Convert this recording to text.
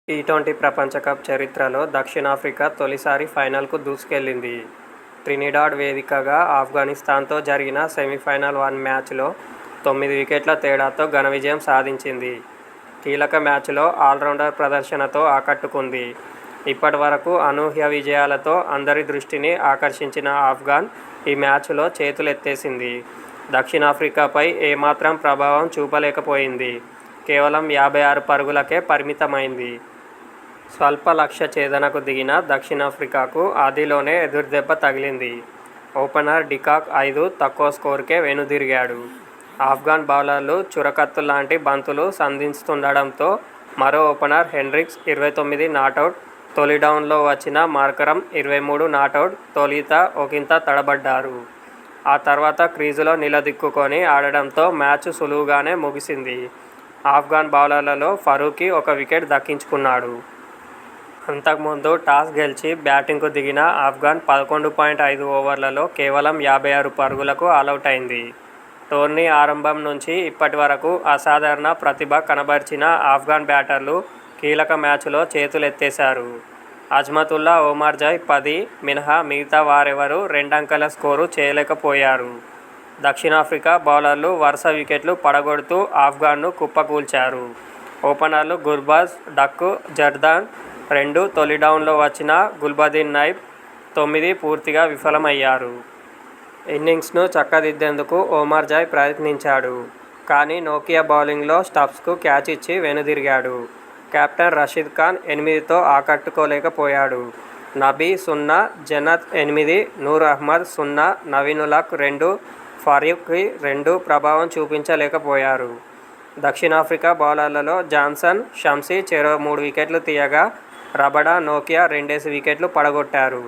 T20 ప్రపంచ cup చరిత్రలో దక్షిణాఫ్రికా తొలిసారి ఫైనల్కు దూసుకెళ్లింది. ట్రినిడాడ్ వేదికగా ఆఫ్ఘనిస్తాన్తో జరిగిన సెమీఫైనల్ 1 మ్యాచ్లో 9 వికెట్ల తేడాతో ఘన విజయం సాధించింది. కీలక మ్యాచ్లో ఆల్రౌండర్ ప్రదర్శనతో ఆకట్టుకుంది. ఇప్పటి వరకు అనూహ్య విజయాలతో అందరి దృష్టిని ఆకర్షించిన ఆఫ్ఘాన్ ఈ మ్యాచ్లో చేతులెత్తేసింది. దక్షిణాఫ్రికాపై ఏమాత్రం ప్రభావం చూపలేకపోయింది. కేవలం 56 పరుగులకే పరిమితమైంది. స్వల్ప లక్ష్య ఛేదనకు దిగిన దక్షిణాఫ్రికాకు ఆదిలోనే ఎదురుదెబ్బ తగిలింది. ఓపెనర్ డికాక్ 5 తక్కువ స్కోరుకే వెనుదిరిగాడు. ఆఫ్ఘాన్ బౌలర్లు చురకత్తుల్లాంటి బంతులు సంధిస్తుండడంతో మరో ఓపెనర్ హెండ్రిక్స్ 29 నాటౌట్. తొలి డౌన్లో వచ్చిన మార్కరమ్ 23 నాటౌట్. తొలుత ఒకింత తడబడ్డారు. ఆ తర్వాత క్రీజులో నిలదొక్కుకొని ఆడడంతో మ్యాచ్ సులువుగానే ముగిసింది. ఆఫ్ఘాన్ బౌలర్లలో ఫరూకీ 1 వికెట్ దక్కించుకున్నాడు. అంతకుముందు టాస్ గెలిచి బ్యాటింగ్కు దిగిన ఆఫ్ఘాన్ 11.5 ఓవర్లలో కేవలం 56 పరుగులకు ఆలౌట్ అయింది. టోర్నీ ఆరంభం నుంచి ఇప్పటి వరకు అసాధారణ ప్రతిభ కనబర్చిన ఆఫ్ఘాన్ బ్యాటర్లు కీలక మ్యాచ్లో చేతులెత్తేశారు. అజ్మతుల్లా ఒమార్జాయ్ 10 మినహా మిగతా వారెవరూ రెండంకెల స్కోరు చేయలేకపోయారు. దక్షిణాఫ్రికా బౌలర్లు వరుస వికెట్లు పడగొడుతూ ఆఫ్ఘాన్ను కుప్పకూల్చారు. ఓపెనర్లు గుర్బాజ్, డక్, జర్దాన్ 2, తొలి డౌన్లో వచ్చిన గుల్బదీన్ నైబ్ 9 పూర్తిగా విఫలమయ్యారు. ఇన్నింగ్స్ను చక్కదిద్దేందుకు ఒమార్జాయ్ ప్రయత్నించాడు. కానీ నోకియా బౌలింగ్లో స్టబ్స్కు క్యాచ్ ఇచ్చి వెనుదిరిగాడు. కెప్టెన్ రషీద్ ఖాన్ 8తో ఆకట్టుకోలేకపోయాడు. నబీ 0, జన్నత్ 8, నూర్ అహ్మద్ 0, నవీనులక్ 2, ఫరూకీ 2 ప్రభావం చూపించలేకపోయారు. దక్షిణాఫ్రికా బౌలర్లలో జాన్సన్, షంసీ చెరో 3 వికెట్లు తీయగా రబడా, నోకియా 2 వికెట్లు పడగొట్టారు.